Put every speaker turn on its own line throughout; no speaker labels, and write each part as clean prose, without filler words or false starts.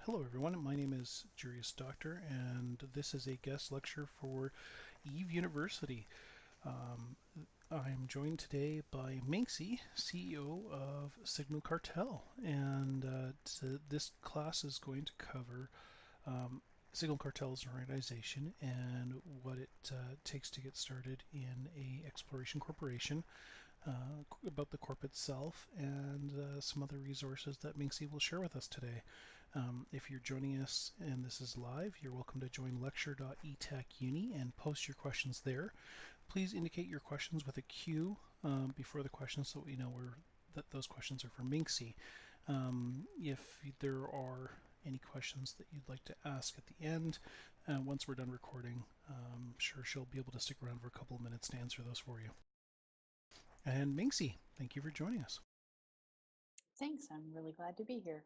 Hello everyone, my name is Jurius Doctor and this is a guest lecture for Eve University. Um, I am joined today by Minxie, CEO of Signal Cartel, and this class is going to cover um, Signal Cartel as an organization and what it takes to get started in a exploration corporation, about the corp itself, and some other resources that Minxie will share with us today. If you're joining us and this is live, you're welcome to join lecture.etechuni and post your questions there. Please indicate your questions with a Q before the questions so we know that those questions are for Minxie. If there are any questions that you'd like to ask at the end, once we're done recording, I'm sure she'll be able to stick around for a couple of minutes to answer those for you. And Minxie, thank you for joining us.
Thanks, I'm really glad to be here.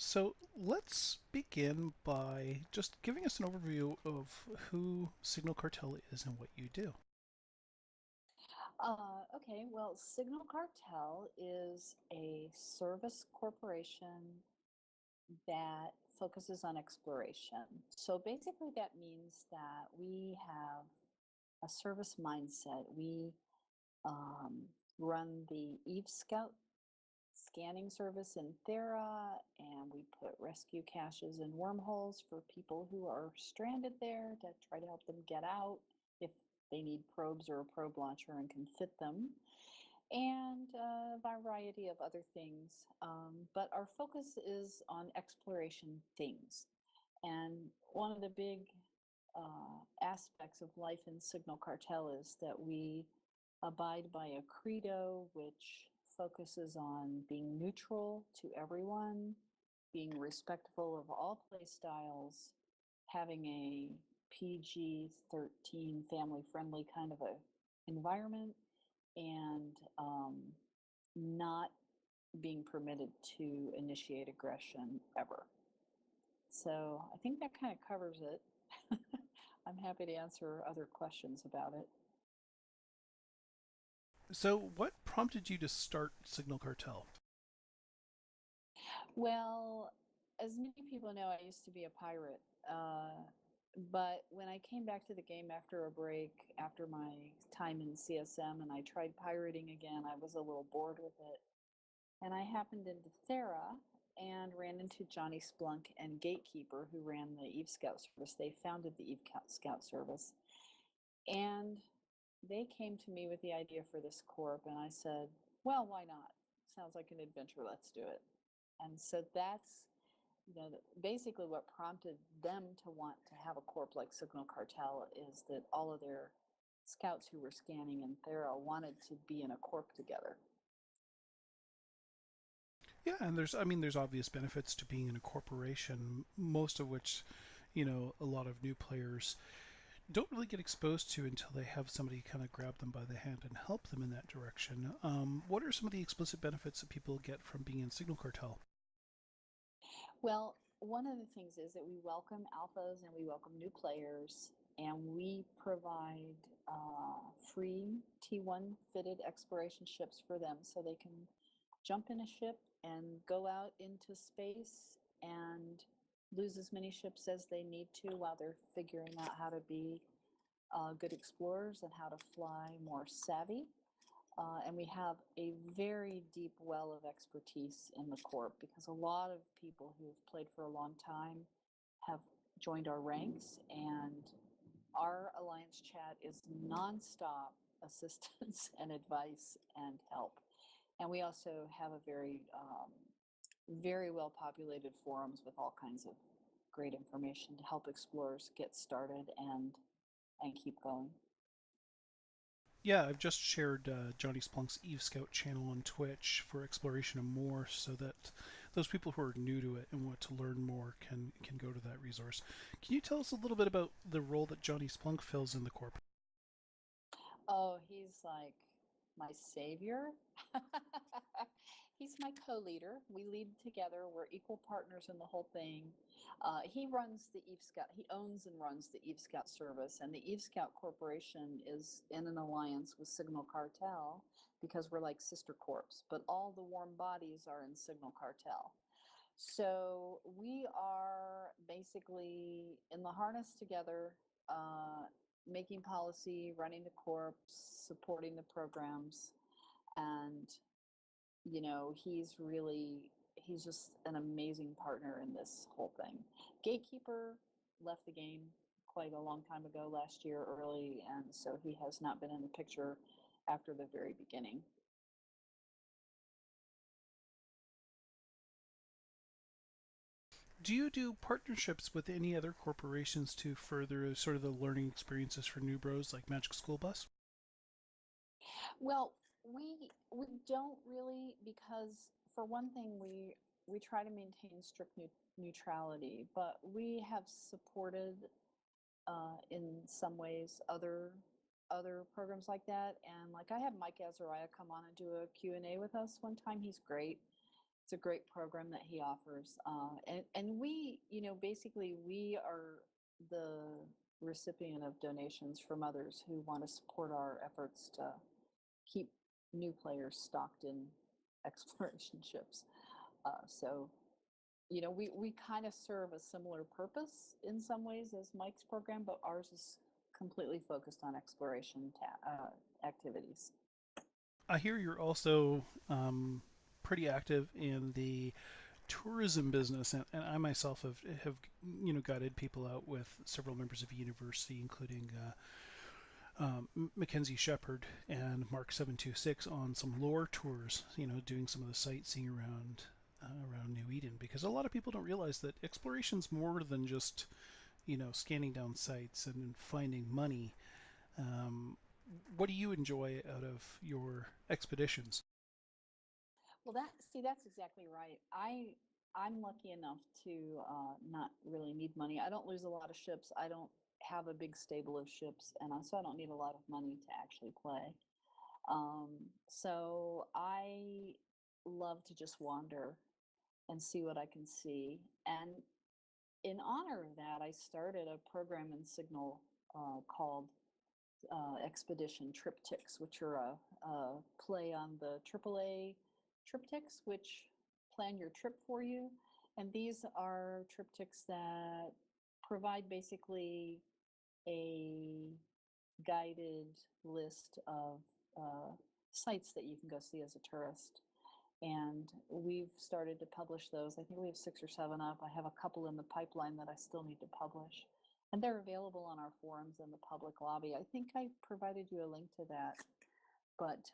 So let's begin by just giving us an overview of who Signal Cartel is and what you do.
Okay, well, Signal Cartel is a service corporation that focuses on exploration. So basically, that means that we have a service mindset. We run the Eve Scout scanning service in Thera, and we put rescue caches in wormholes for people who are stranded there to try to help them get out if they need probes or a probe launcher and can fit them, and a variety of other things. But our focus is on exploration things. And one of the big aspects of life in Signal Cartel is that we abide by a credo which focuses on being neutral to everyone, being respectful of all play styles, having a PG-13 family friendly kind of a environment, and not being permitted to initiate aggression ever. So I think that kind of covers it. I'm happy to answer other questions about it.
So, what prompted you to start Signal Cartel?
Well, as many people know, I used to be a pirate. But when I came back to the game after a break, after my time in CSM, and I tried pirating again, I was a little bored with it. And I happened into Thera and ran into Johnny Splunk and Gatekeeper, who ran the Eve Scout service. They founded the Eve Scout service. And they came to me with the idea for this corp, and I said, well, why not? Sounds like an adventure, let's do it. And so that's, basically what prompted them to want to have a corp like Signal Cartel is that all of their scouts who were scanning in Thera wanted to be in a corp together.
Yeah, and there's obvious benefits to being in a corporation, most of which, a lot of new players don't really get exposed to until they have somebody kind of grab them by the hand and help them in that direction. What are some of the explicit benefits that people get from being in Signal Cartel?
Well, one of the things is that we welcome alphas and we welcome new players, and we provide free T1 fitted exploration ships for them so they can jump in a ship and go out into space and lose as many ships as they need to while they're figuring out how to be good explorers and how to fly more savvy. And we have a very deep well of expertise in the Corp because a lot of people who have played for a long time have joined our ranks, and our Alliance chat is nonstop assistance and advice and help. And we also have a very well populated forums with all kinds of great information to help explorers get started and keep going.
Yeah, I've just shared Johnny Splunk's Eve Scout channel on Twitch for Exploration and More, so that those people who are new to it and want to learn more can go to that resource. Can you tell us a little bit about the role that Johnny Splunk fills in the Corp?
Oh, he's like my savior. He's my co-leader. We lead together. We're equal partners in the whole thing. He runs the Eve Scout. He owns and runs the Eve Scout service, and the Eve Scout Corporation is in an alliance with Signal Cartel because we're like sister corps. But all the warm bodies are in Signal Cartel. So we are basically in the harness together, making policy, running the corps, supporting the programs, and he's just an amazing partner in this whole thing. Gatekeeper left the game quite a long time ago, last year early, and so he has not been in the picture after the very beginning.
Do you do partnerships with any other corporations to further sort of the learning experiences for new bros like Magic School Bus?
Well, we don't really, because for one thing we try to maintain strict neutrality, but we have supported in some ways other programs like that. And like I had Mike Azariah come on and do a Q&A with us one time. He's great. It's a great program that he offers. And we, basically we are the recipient of donations from others who want to support our efforts to keep new players stocked in exploration ships. So we kind of serve a similar purpose in some ways as Mike's program, but ours is completely focused on exploration activities.
I hear you're also pretty active in the tourism business, and I myself have guided people out with several members of the university, including Mackenzie Shepard and Mark 726 on some lore tours. Doing some of the sightseeing around New Eden, because a lot of people don't realize that exploration's more than just scanning down sites and finding money. Um, what do you enjoy out of your expeditions?
Well, that's exactly right. I'm lucky enough to not really need money. I don't lose a lot of ships. I don't have a big stable of ships, and so I don't need a lot of money to actually play. Um, so I love to just wander and see what I can see. And in honor of that, I started a program in Signal called Expedition Triptychs, which are a play on the AAA triptychs, which plan your trip for you. And these are triptychs that provide basically a guided list of sites that you can go see as a tourist. And we've started to publish those. I think we have 6 or 7 up. I have a couple in the pipeline that I still need to publish. And they're available on our forums in the public lobby. I think I provided you a link to that. But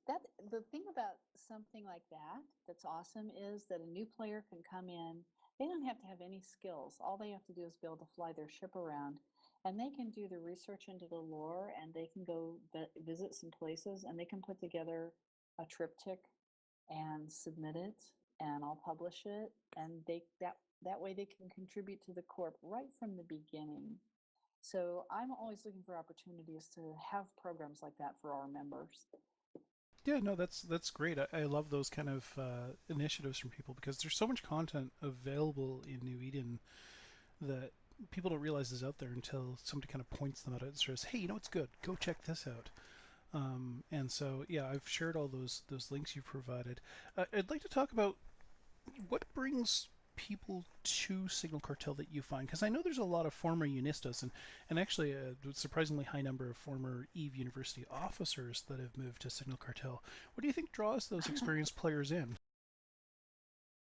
that the thing about something like that that's awesome is that a new player can come in. They don't have to have any skills. All they have to do is be able to fly their ship around, and they can do the research into the lore, and they can go visit some places, and they can put together a triptych and submit it, and I'll publish it, and that way they can contribute to the corp right from the beginning. So I'm always looking for opportunities to have programs like that for our members.
Yeah, no, that's great. I love those kind of initiatives from people, because there's so much content available in New Eden that people don't realize is out there until somebody kind of points them at it and says, "Hey, it's good. Go check this out." And so, yeah, I've shared all those links you provided. I'd like to talk about what brings people to Signal Cartel that you find, because I know there's a lot of former Unistas and actually a surprisingly high number of former Eve University officers that have moved to Signal Cartel. What do you think draws those experienced players in?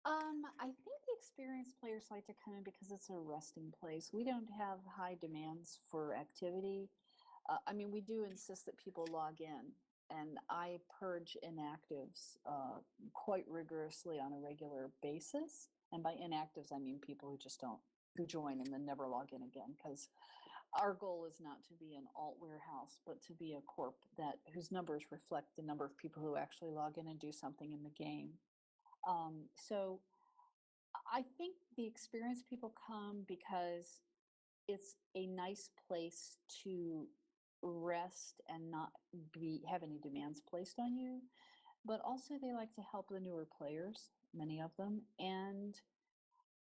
I think the experienced players like to come in because it's a resting place. We don't have high demands for activity. I mean, we do insist that people log in, and I purge inactives quite rigorously on a regular basis. And by inactives, I mean people who just don't, who join and then never log in again, because our goal is not to be an alt warehouse, but to be a corp whose numbers reflect the number of people who actually log in and do something in the game. So I think the experienced people come because it's a nice place to rest and not have any demands placed on you. but also they like to help the newer players, many of them. And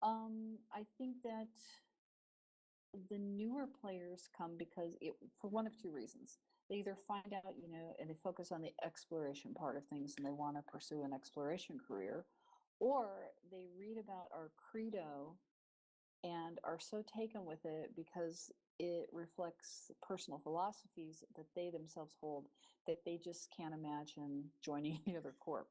I think that the newer players come because for one of two reasons. They either find out, and they focus on the exploration part of things and they want to pursue an exploration career, or they read about our credo and are so taken with it because it reflects personal philosophies that they themselves hold that they just can't imagine joining any other corp.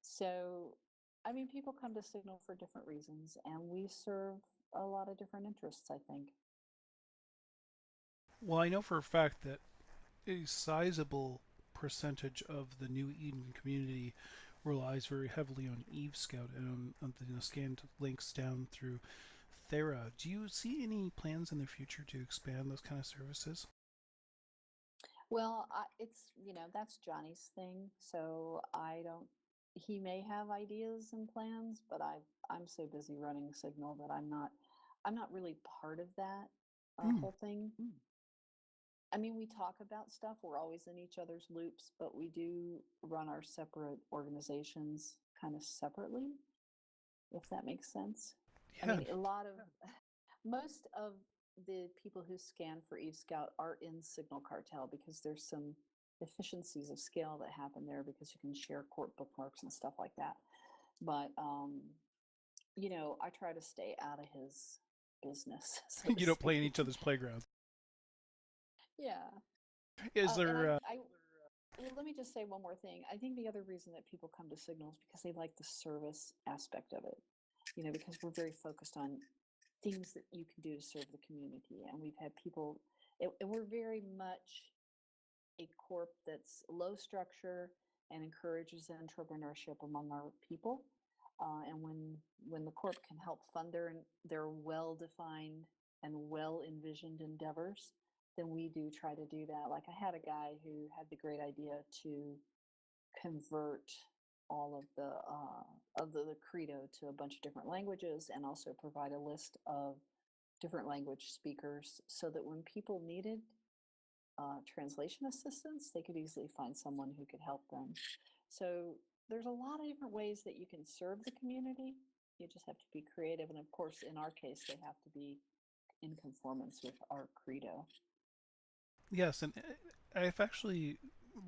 So, I mean, people come to Signal for different reasons, and we serve a lot of different interests, I think.
Well, I know for a fact that a sizable percentage of the New Eden community relies very heavily on Eve Scout and on the scanned links down through Thera. Do you see any plans in the future to expand those kind of services?
Well, that's Johnny's thing. So I don't, he may have ideas and plans, but I'm so busy running Signal that I'm not really part of that
Hmm.
whole thing. I mean, we talk about stuff. We're always in each other's loops, but we do run our separate organizations kind of separately, if that makes sense. I
Yeah.
mean, most of the people who scan for Eve Scout are in Signal Cartel because there's some efficiencies of scale that happen there because you can share court bookmarks and stuff like that. But I try to stay out of his business, so to
You don't play in
speak.
each other's playgrounds.
Yeah.
Is
And
there?
well, let me just say one more thing. I think the other reason that people come to Signal is because they like the service aspect of it. Because we're very focused on things that you can do to serve the community. And we've had people, and we're very much a corp that's low structure and encourages entrepreneurship among our people. And when the corp can help fund their well defined and well envisioned endeavors, then we do try to do that. Like I had a guy who had the great idea to convert all of the credo to a bunch of different languages and also provide a list of different language speakers so that when people needed translation assistance, they could easily find someone who could help them. So there's a lot of different ways that you can serve the community. You just have to be creative. And of course, in our case, they have to be in conformance with our credo.
Yes, and I've actually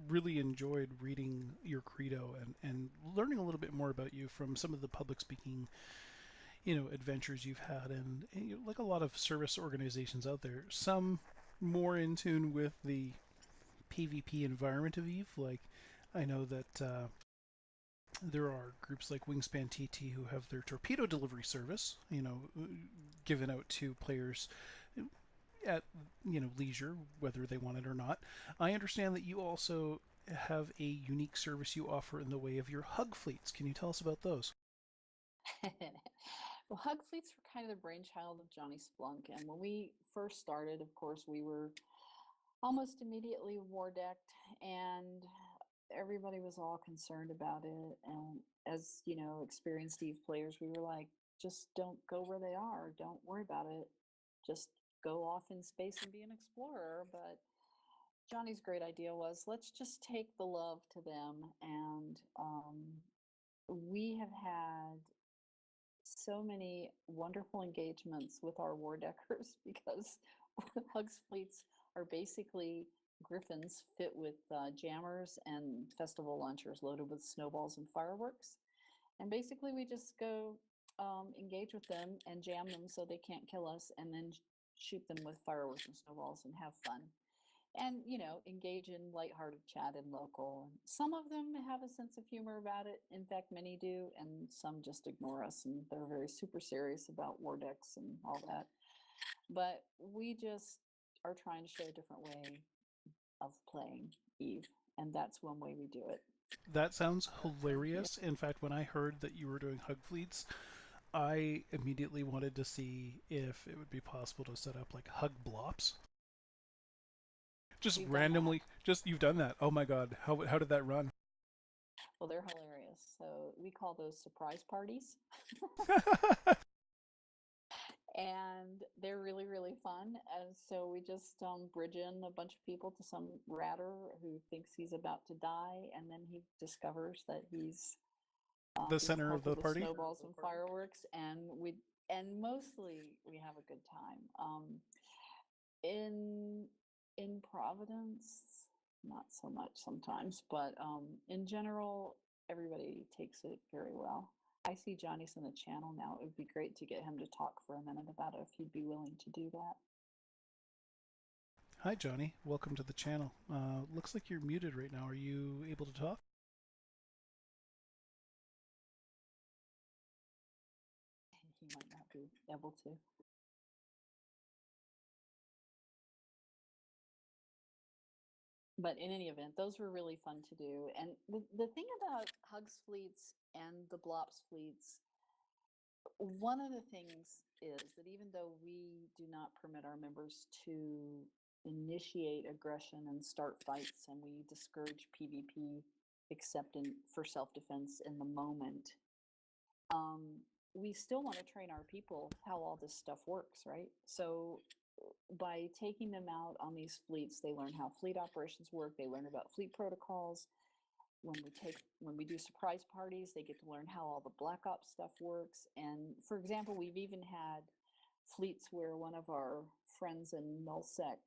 really enjoyed reading your credo and learning a little bit more about you from some of the public speaking, adventures you've had, and like a lot of service organizations out there. Some more in tune with the PvP environment of Eve. Like I know that there are groups like Wingspan TT who have their torpedo delivery service, given out to players at leisure, whether they want it or not. I understand that you also have a unique service you offer in the way of your hug fleets. Can you tell us about those?
Well, Hug Fleets were kind of the brainchild of Johnny Splunk. And when we first started, of course, we were almost immediately war decked, and everybody was all concerned about it. And as experienced Eve players, we were like, just don't go where they are. Don't worry about it. Just go off in space and be an explorer. But Johnny's great idea was let's just take the love to them. And we have had so many wonderful engagements with our war deckers because Hugs fleets are basically griffins fit with jammers and festival launchers loaded with snowballs and fireworks. And basically, we just go engage with them and jam them so they can't kill us, and then shoot them with fireworks and snowballs and have fun. And engage in lighthearted chat and local. And some of them have a sense of humor about it. In fact, many do, and some just ignore us and they're very super serious about war decks and all that. But we just are trying to show a different way of playing Eve, and that's one way we do it.
That sounds
Yeah.
hilarious. In fact, when I heard that you were doing hug fleets, I immediately wanted to see if it would be possible to set up like hug blops. Just
We've done that.
randomly, just you've done that. Oh my god, how did that run?
Well, they're hilarious. So we call those surprise parties. And they're really, really fun. And so we just bridge in a bunch of people to some ratter who thinks he's about to die, and then he discovers that he's
The
being
center of the
pelted with
party?
snowballs and fireworks, and mostly we have a good time. In in Providence, not so much sometimes, but in general, everybody takes it very well. I see Johnny's in the channel now. It would be great to get him to talk for a minute about it if he'd be willing to do that.
Hi, Johnny. Welcome to the channel. Looks like you're muted right now. Are you able to talk?
He might not be able to. But in any event, those were really fun to do. And the thing about Hugs fleets and the Blops fleets, one of the things is that even though we do not permit our members to initiate aggression and start fights, and we discourage PvP except for self-defense in the moment, we still want to train our people how all this stuff works, right? So by taking them out on these fleets, they learn how fleet operations work. They learn about fleet protocols. When we do surprise parties, they get to learn how all the Black Ops stuff works. And for example, we've even had fleets where one of our friends in nullsec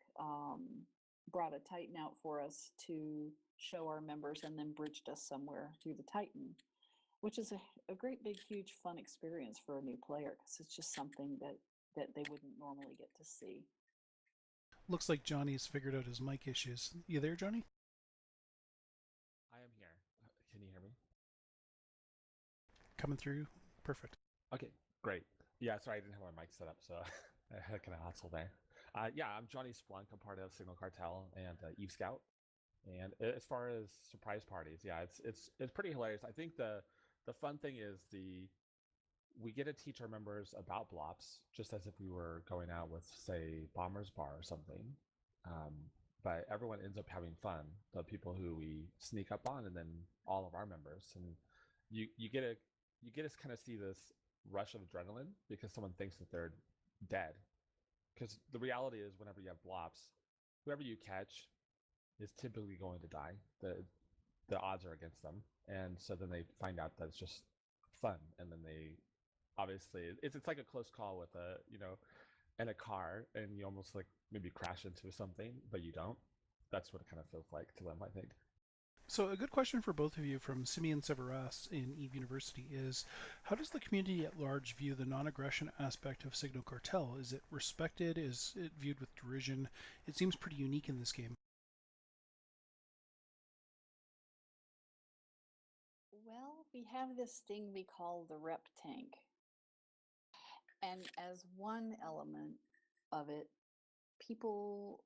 brought a Titan out for us to show our members, and then bridged us somewhere through the Titan, which is a great big huge fun experience for a new player, because it's just something that they wouldn't normally get to see.
Looks like Johnny's figured out his mic issues. You there, Johnny?
I am here. Can you hear me?
Coming through? Perfect.
Okay, great. Yeah, sorry, I didn't have my mic set up, so I had kind of hustle there. Yeah, I'm Johnny Splunk. I'm part of Signal Cartel and Eve Scout. And as far as surprise parties, yeah, it's pretty hilarious. I think the fun thing is we get to teach our members about blops, just as if we were going out with, say, Bomber's Bar or something. But everyone ends up having fun. The people who we sneak up on, and then all of our members, and you get to kind of see this rush of adrenaline because someone thinks that they're dead. Because the reality is, whenever you have blops, whoever you catch is typically going to die. The odds are against them, and so then they find out that it's just fun, and then they obviously it's like a close call with a in a car, and you almost like maybe crash into something, but you don't. That's what it kind of feels like to them, I think.
So, a good question for both of you from Simeon Severas in Eve University is, how does the community at large view the non-aggression aspect of Signal Cartel? Is it respected? Is it viewed with derision? It seems pretty unique in this game.
Well, we have this thing we call the rep tank. And as one element of it, people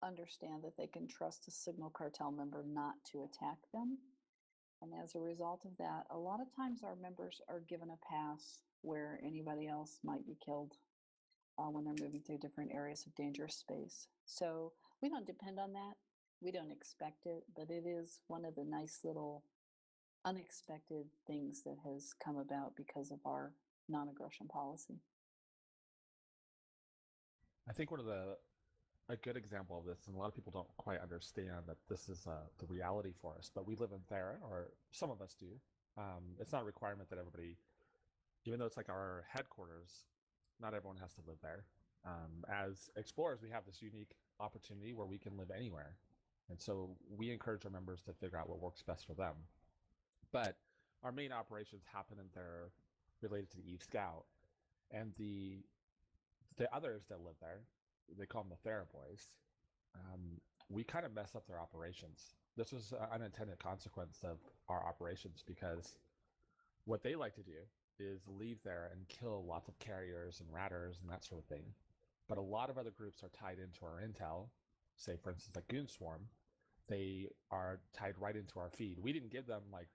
understand that they can trust a Signal Cartel member not to attack them. And as a result of that, a lot of times our members are given a pass where anybody else might be killed when they're moving through different areas of dangerous space. So we don't depend on that. We don't expect it, but it is one of the nice little unexpected things that has come about because of our non-aggression policy.
I think a good example of this, and a lot of people don't quite understand that this is the reality for us, but we live in Thera, or some of us do. It's not a requirement that everybody, even though it's like our headquarters, not everyone has to live there. As explorers, we have this unique opportunity where we can live anywhere. And so we encourage our members to figure out what works best for them. But our main operations happen in there related to the Eve Scout. And the others that live there, they call them the Thera Boys, we kind of mess up their operations. This was an unintended consequence of our operations, because what they like to do is leave there and kill lots of carriers and ratters and that sort of thing. But a lot of other groups are tied into our intel, say for instance like Goon Swarm. They are tied right into our feed. We didn't give them like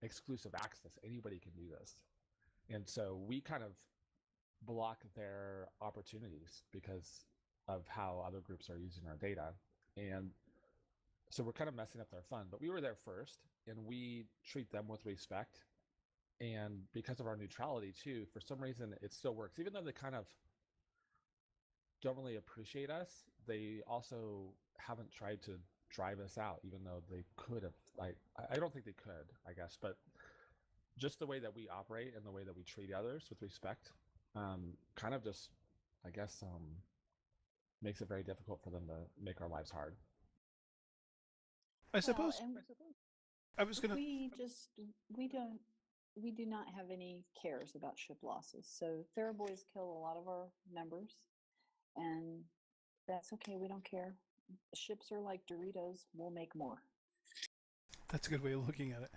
exclusive access. Anybody can do this. And so we kind of block their opportunities because of how other groups are using our data. And so we're kind of messing up their fun. But we were there first, and we treat them with respect. And because of our neutrality too, for some reason it still works, even though they kind of don't really appreciate us. They also haven't tried to drive us out, even though they could have. I don't think they could, I guess, but just the way that we operate and the way that we treat others with respect, kind of just, I guess, makes it very difficult for them to make our lives hard.
I
Well,
suppose
and
I was gonna.
we just we don't we do not have any cares about ship losses. So Theraboys kill a lot of our members, and that's okay. We don't care. Ships are like Doritos. We'll make more.
That's a good way of looking at it.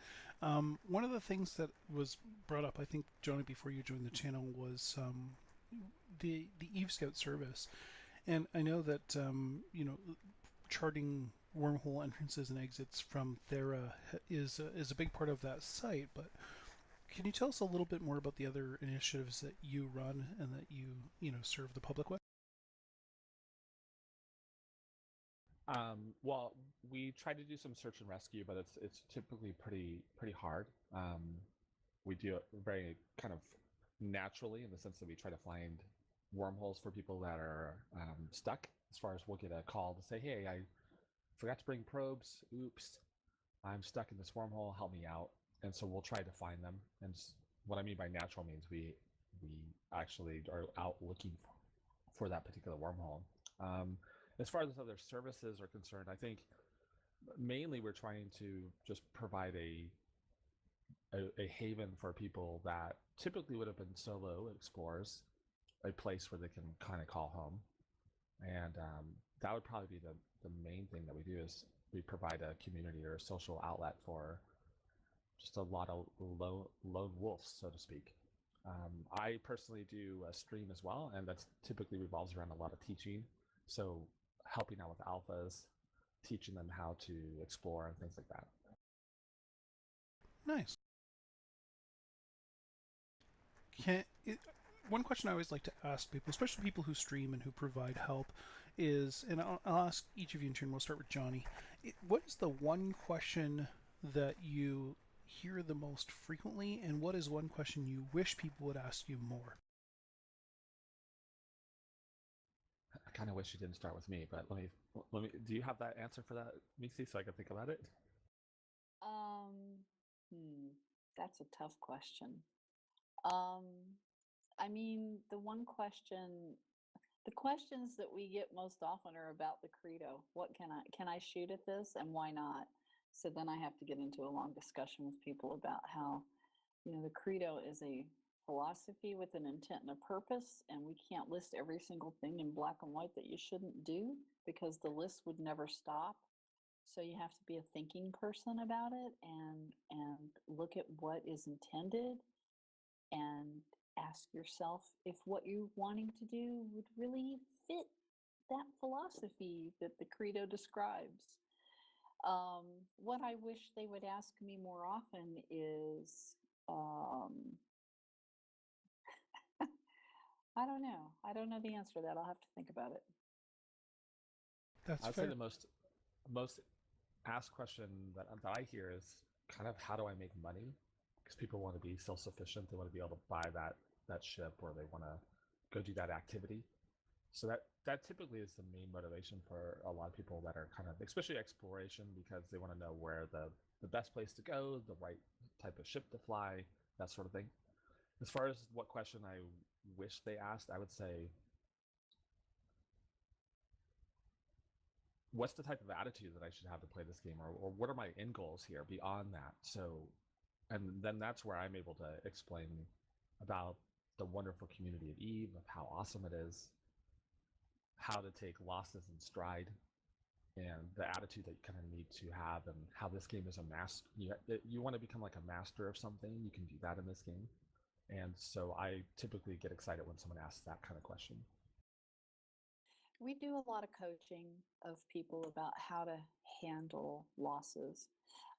One of the things that was brought up, I think, Johnny, before you joined the channel, was the Eve Scout service, and I know that charting wormhole entrances and exits from Thera is a big part of that site. But can you tell us a little bit more about the other initiatives that you run and that you serve the public with?
Well, we try to do some search and rescue, but it's typically pretty hard. We do it very kind of naturally in the sense that we try to find wormholes for people that are stuck. As far as we'll get a call to say, "Hey, I forgot to bring probes. Oops, I'm stuck in this wormhole. Help me out." And so we'll try to find them. And what I mean by natural means we actually are out looking for that particular wormhole. Um, as far as other services are concerned, I think mainly we're trying to just provide a haven for people that typically would have been solo explorers, a place where they can kind of call home. And that would probably be the main thing that we do is we provide a community or a social outlet for just a lot of lone wolves, so to speak. I personally do a stream as well, and that's typically revolves around a lot of teaching. So helping out with alphas, teaching them how to explore and things like that.
Nice. Can it, One question I always like to ask people, especially people who stream and who provide help, is, and I'll ask each of you in turn. We'll start with Johnny. What is the one question that you hear the most frequently, and what is one question you wish people would ask you more?
I kind of wish you didn't start with me, but let me. Do you have that answer for that, Mixie, so I can think about it?
Um, that's a tough question. Um, I mean, the questions that we get most often are about the credo. What can I shoot at this, and why not? So then I have to get into a long discussion with people about how, the credo is a philosophy with an intent and a purpose, and we can't list every single thing in black and white that you shouldn't do because the list would never stop. So you have to be a thinking person about it and look at what is intended and ask yourself if what you're wanting to do would really fit that philosophy that the credo describes. What I wish they would ask me more often is, I don't know. I don't know the answer to that. I'll have to think about it.
That's
I'd say
fair.
the most asked question that I hear is kind of how do I make money? Because people want to be self sufficient. They want to be able to buy that ship, or they want to go do that activity. So that typically is the main motivation for a lot of people that are kind of, especially exploration, because they want to know where the best place to go, the right type of ship to fly, that sort of thing. As far as what question I wish they asked, I would say, what's the type of attitude that I should have to play this game, or what are my end goals here beyond that? So, and then that's where I'm able to explain about the wonderful community of Eve, of how awesome it is, how to take losses in stride, and the attitude that you kind of need to have, and how this game is a master. You want to become like a master of something, you can do that in this game. And so I typically get excited when someone asks that kind of question.
We do a lot of coaching of people about how to handle losses.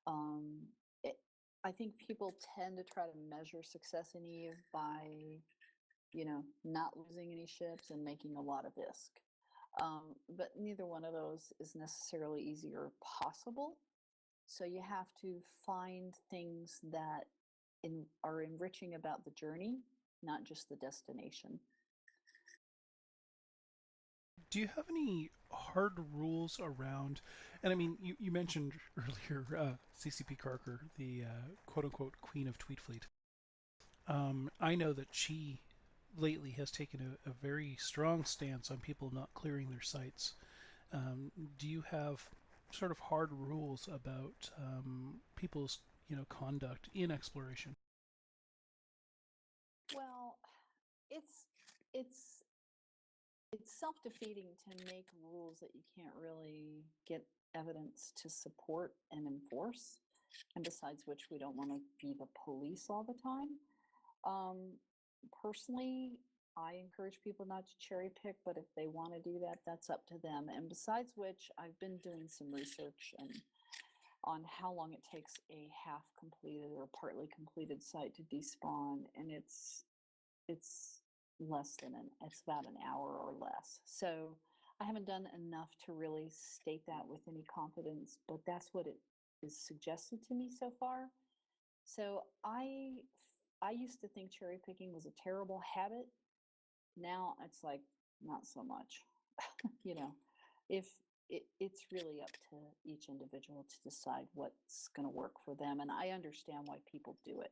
Um, it, I think people tend to try to measure success in Eve by, not losing any ships and making a lot of ISK. But neither one of those is necessarily easy or possible. So you have to find things that are enriching about the journey, not just the destination.
Do you have any hard rules around? And I mean, you mentioned earlier CCP Carker, the quote unquote Queen of Tweetfleet. I know that she lately has taken a very strong stance on people not clearing their sites. Do you have sort of hard rules about people's conduct in exploration?
Well, it's it's it's self-defeating to make rules that you can't really get evidence to support and enforce. And besides which, we don't want to be the police all the time. Um, Personally, I encourage people not to cherry pick, but if they want to do that, that's up to them. And besides which, I've been doing some research on how long it takes a half completed or partly completed site to despawn, and it's less than it's about an hour or less. So I haven't done enough to really state that with any confidence, but that's what it is suggested to me so far. So I used to think cherry picking was a terrible habit. Now it's like not so much. you know, if it's really up to each individual to decide what's going to work for them, and I understand why people do it.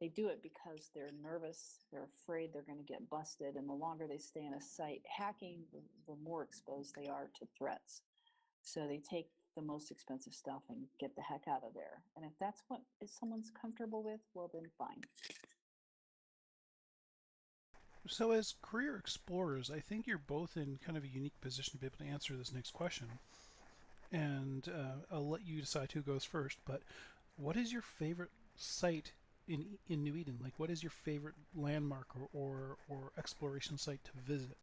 They do it because they're nervous, they're afraid they're going to get busted, and the longer they stay in a site hacking, the more exposed they are to threats. So they take the most expensive stuff and get the heck out of there. And if that's what if someone's comfortable with, well then fine.
So, as career explorers, I think you're both in kind of a unique position to be able to answer this next question. And I'll let you decide who goes first. But what is your favorite site in New Eden? Like, what is your favorite landmark or exploration site to visit?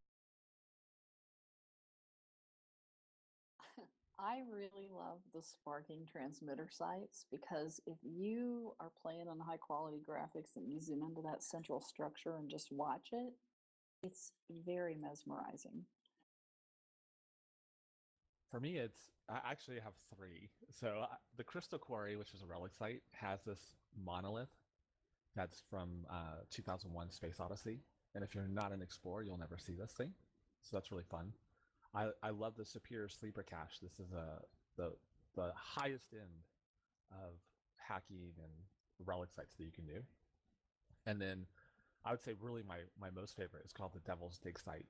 I really love the sparking transmitter sites because if you are playing on high quality graphics and you zoom into that central structure and just watch it, it's very mesmerizing.
For me, I actually have three. So the Crystal Quarry, which is a relic site, has this monolith that's from 2001: Space Odyssey. And if you're not an explorer, you'll never see this thing. So that's really fun. I love the Superior Sleeper Cache. This is the the highest end of hacking and relic sites that you can do. And then I would say really my most favorite is called the Devil's Dig site.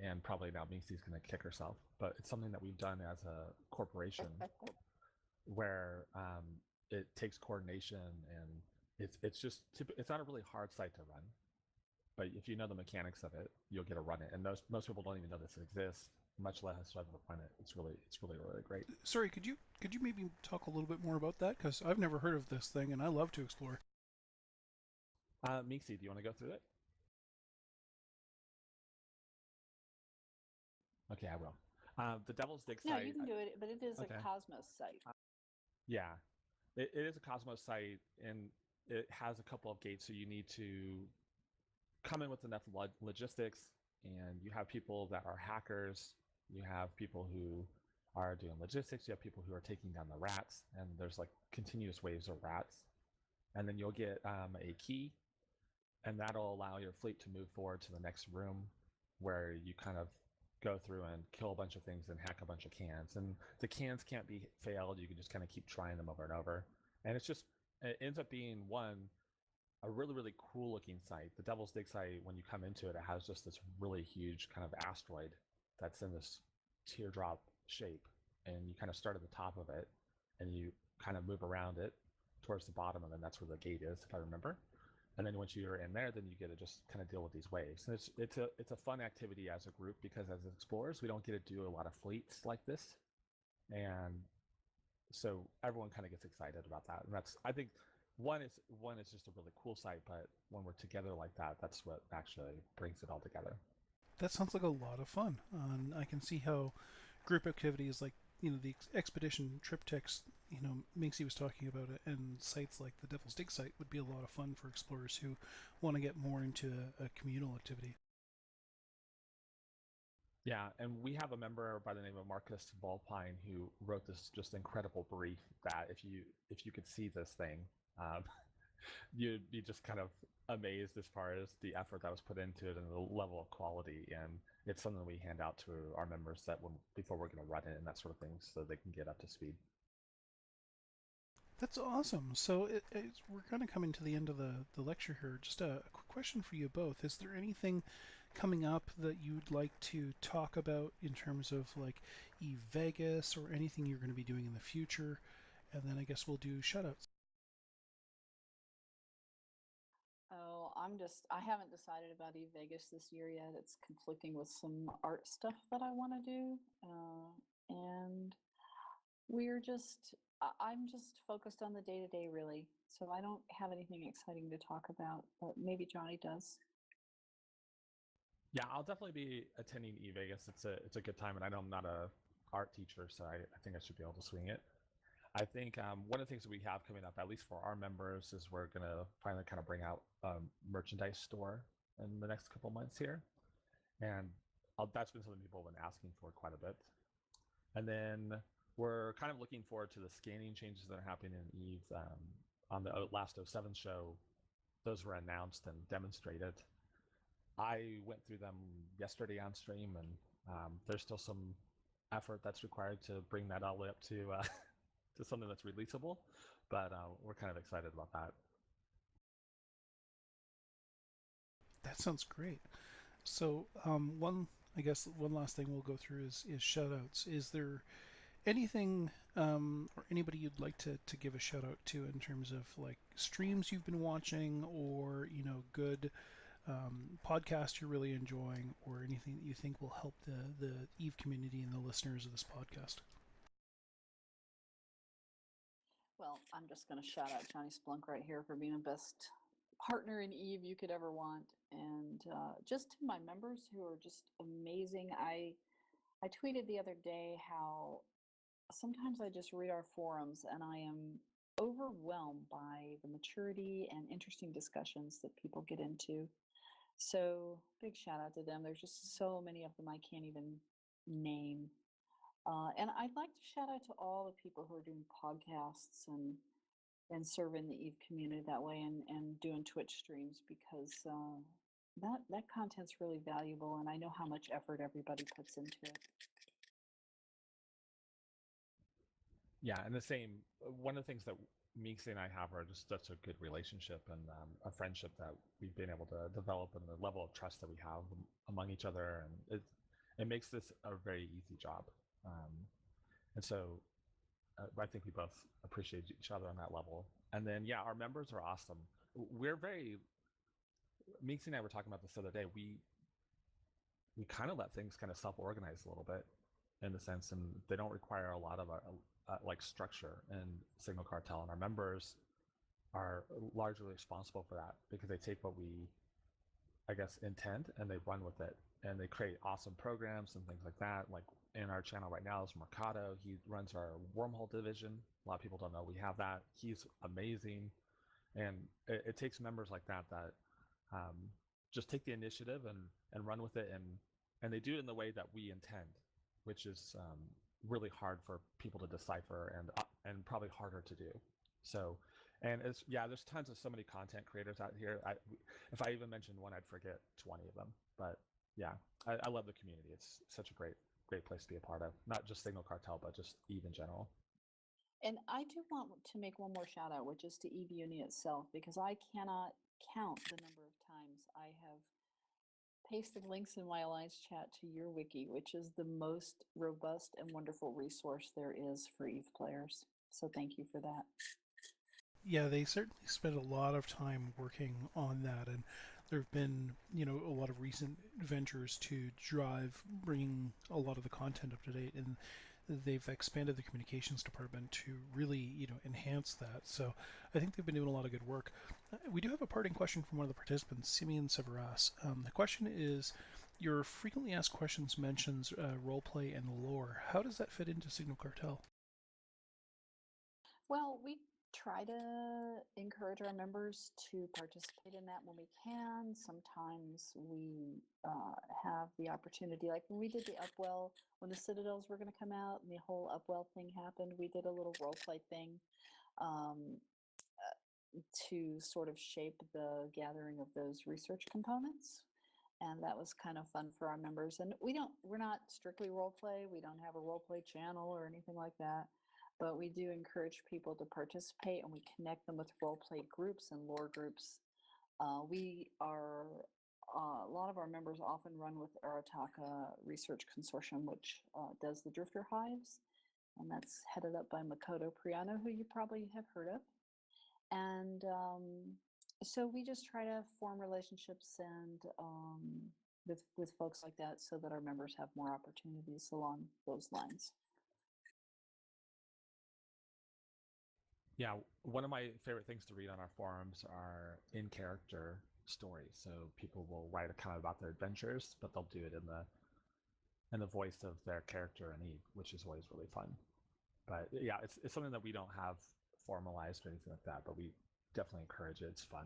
And probably now Minxie's going to kick herself, but it's something that we've done as a corporation where it takes coordination, and it's just it's not a really hard site to run, but if you know the mechanics of it, you'll get to run it. And most people don't even know this exists, much less ever run it. It's really great.
Sorry, could you maybe talk a little bit more about that? Because I've never heard of this thing, and I love to explore.
Minxie, do you want to go through it? Okay, I will. The Devil's Dig
No,
site.
you can do it, but it is
Okay.
a Cosmos site.
Yeah, it is a Cosmos site, and it has a couple of gates, so you need to come in with enough logistics, and you have people that are hackers, you have people who are doing logistics, you have people who are taking down the rats, and there's like continuous waves of rats. And then you'll get a key, and that'll allow your fleet to move forward to the next room where you kind of go through and kill a bunch of things and hack a bunch of cans. And the cans can't be failed. You can just kind of keep trying them over and over. And it ends up being a really cool looking site. The Devil's Dig site, when you come into it, it has just this really huge kind of asteroid that's in this teardrop shape. And you kind of start at the top of it and you kind of move around it towards the bottom, and then that's where the gate is, if I remember. And then once you're in there, then you get to just kind of deal with these waves. And it's a fun activity as a group, because as explorers, we don't get to do a lot of fleets like this, and so everyone kind of gets excited about that. And that's, I think, one is just a really cool site, but when we're together like that, that's what actually brings it all together.
That sounds like a lot of fun. I can see how group activities like the expedition triptychs Minxie was talking about it, and sites like the Devil's Dig site would be a lot of fun for explorers who want to get more into a communal activity.
Yeah, and we have a member by the name of Marcus Volpine who wrote this just incredible brief that if you could see this thing, um, you'd be just kind of amazed as far as the effort that was put into it and the level of quality. And it's something we hand out to our members that before we're going to run it and that sort of thing, so they can get up to speed.
That's awesome. So we're kind of coming to the end of the lecture here. Just a quick question for you both. Is there anything coming up that you'd like to talk about in terms of like Vegas or anything you're going to be doing in the future? And then I guess we'll do shoutouts.
Oh, I haven't decided about Vegas this year yet. It's conflicting with some art stuff that I want to do. And I'm just focused on the day to day, really. So I don't have anything exciting to talk about, but maybe Johnny does.
Yeah, I'll definitely be attending eVegas. It's a good time, and I know I'm not a art teacher, so I think I should be able to swing it. I think one of the things that we have coming up, at least for our members, is we're gonna finally kind of bring out a merchandise store in the next couple months here, and that's been something people have been asking for quite a bit. And then we're kind of looking forward to the scanning changes that are happening in Eve. On the last 07 show, those were announced and demonstrated. I went through them yesterday on stream, and there's still some effort that's required to bring that all the way up to to something that's releasable, but we're kind of excited about that.
That sounds great. So I guess one last thing we'll go through is shoutouts. Is there anything or anybody you'd like to give a shout out to in terms of like streams you've been watching, or good podcast you're really enjoying, or anything that you think will help the Eve community and the listeners of this podcast?
Well, I'm just going to shout out Johnny Splunk right here for being the best partner in Eve you could ever want. And just to my members who are just amazing. I tweeted the other day how sometimes I just read our forums and I am overwhelmed by the maturity and interesting discussions that people get into. So big shout out to them. There's just so many of them I can't even name. And I'd like to shout out to all the people who are doing podcasts and serving the Eve community that way, and doing Twitch streams, because that content's really valuable, and I know how much effort everybody puts into it.
Yeah, and the same. One of the things that Meeksy and I have are just such a good relationship and a friendship that we've been able to develop, and the level of trust that we have among each other, and it makes this a very easy job. And so I think we both appreciate each other on that level. And then, yeah, our members are awesome. We're very, Meeksy and I were talking about this the other day. We kind of let things kind of self-organize a little bit, in the sense, and they don't require a lot of like structure in Signal Cartel, and our members are largely responsible for that, because they take what we, I guess, intend, and they run with it, and they create awesome programs and things like that. Like in our channel right now is Mercado. He runs our wormhole division. A lot of people don't know we have that. He's amazing, and it takes members like that just take the initiative and run with it, and they do it in the way that we intend, which is really hard for people to decipher, and probably harder to do. So, and there's tons of so many content creators out here. If I even mentioned one, I'd forget 20 of them. But yeah, I love the community. It's such a great place to be a part of. Not just Signal Cartel, but just Eve in general.
And I do want to make one more shout out, which is to Eve Uni itself, because I cannot count the number of times I have pasted links in my Alliance chat to your wiki, which is the most robust and wonderful resource there is for Eve players. So thank you for that.
Yeah, they certainly spent a lot of time working on that, and there have been, a lot of recent ventures to drive bringing a lot of the content up to date, and they've expanded the communications department to really, enhance that. So I think they've been doing a lot of good work. We do have a parting question from one of the participants, Simeon Severas. The question is, your frequently asked questions mentions roleplay and lore. How does that fit into Signal Cartel?
Well, we try to encourage our members to participate in that when we can. Sometimes we have the opportunity, like when we did the Upwell, when the Citadels were going to come out and the whole Upwell thing happened, we did a little role play thing. to sort of shape the gathering of those research components. And that was kind of fun for our members. And we're not strictly role play. We don't have a role play channel or anything like that. But we do encourage people to participate, and we connect them with role play groups and lore groups. We are a lot of our members often run with Arataka Research Consortium, which does the Drifter Hives, and that's headed up by Makoto Priano, who you probably have heard of. And so we just try to form relationships and with folks like that, so that our members have more opportunities along those lines.
Yeah, one of my favorite things to read on our forums are in-character stories. So people will write a kind of about their adventures, but they'll do it in the voice of their character in Eve, which is always really fun. But yeah, it's something that we don't have formalized or anything like that, but we definitely encourage it. It's fun.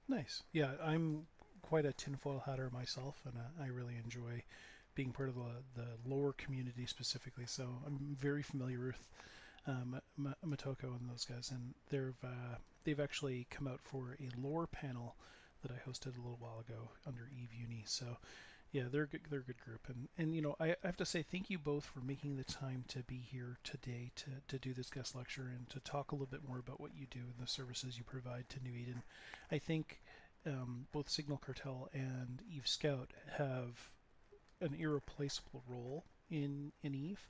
Nice. Yeah, I'm quite a tinfoil hatter myself, and I really enjoy being part of the lore community specifically. So I'm very familiar with Motoko and those guys, and they've actually come out for a lore panel that I hosted a little while ago under Eve Uni. So yeah, they're a good group, and you know, I have to say thank you both for making the time to be here today to do this guest lecture and to talk a little bit more about what you do and the services you provide to New Eden. I think both Signal Cartel and Eve Scout have an irreplaceable role in Eve,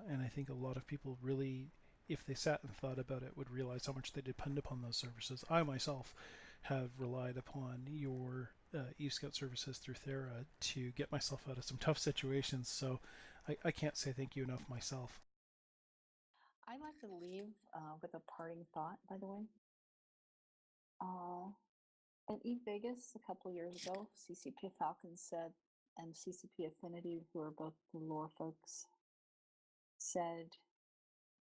and I think a lot of people really, if they sat and thought about it, would realize how much they depend upon those services. I myself have relied upon your Eve Scout services through Thera to get myself out of some tough situations, so I can't say thank you enough myself.
I'd like to leave with a parting thought, by the way. At Eve Vegas a couple years ago, CCP Falcon said, and CCP Affinity, who are both the lore folks, said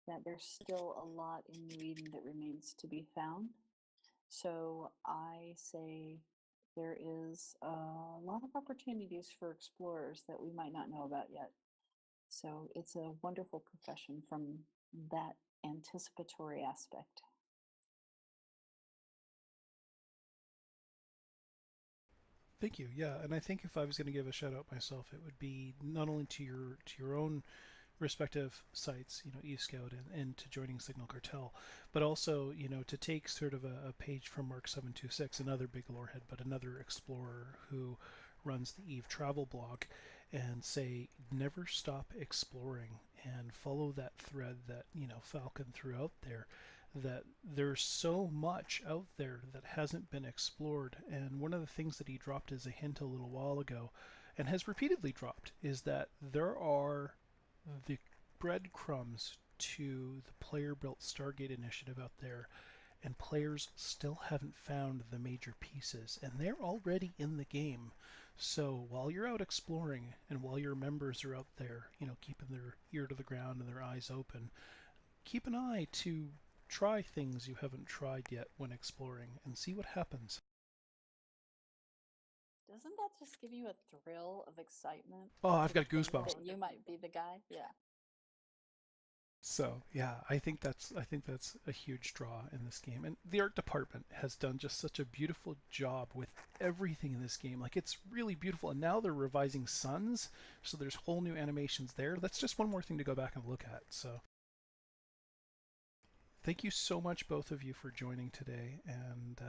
that there's still a lot in New Eden that remains to be found. So I say there is a lot of opportunities for explorers that we might not know about yet. So it's a wonderful profession from that anticipatory aspect.
Thank you. Yeah, and I think if I was going to give a shout out myself, it would be not only to your own respective sites, you know, Eve Scout and to joining Signal Cartel, but also, you know, to take sort of a page from Mark 726, another big lorehead, but another explorer who runs the Eve travel blog, and say never stop exploring and follow that thread that, you know, Falcon threw out there, that there's so much out there that hasn't been explored. And one of the things that he dropped as a hint a little while ago, and has repeatedly dropped, is that there are the breadcrumbs to the player built Stargate initiative out there, and players still haven't found the major pieces, and they're already in the game. So while you're out exploring, and while your members are out there, you know, keeping their ear to the ground and their eyes open, keep an eye to try things you haven't tried yet when exploring and see what happens.
Doesn't that just give you a thrill of excitement?
Oh, I've
to
got
think
goosebumps.
that you might be the guy? Yeah.
So yeah, I think that's a huge draw in this game, and the art department has done just such a beautiful job with everything in this game. Like, it's really beautiful, and now they're revising suns, so there's whole new animations there. That's just one more thing to go back and look at. So thank you so much, both of you, for joining today. And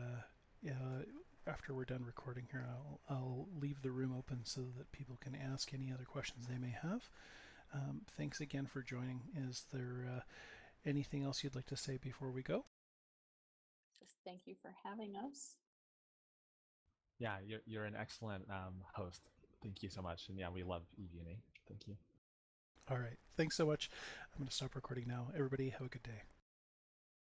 yeah, after we're done recording here, I'll leave the room open so that people can ask any other questions they may have. Thanks again for joining. Is there anything else you'd like to say before we go?
Just thank you for having us.
Yeah, you're an excellent host. Thank you so much. And yeah, we love Eve Uni. Thank you.
All right. Thanks so much. I'm going to stop recording now. Everybody, have a good day.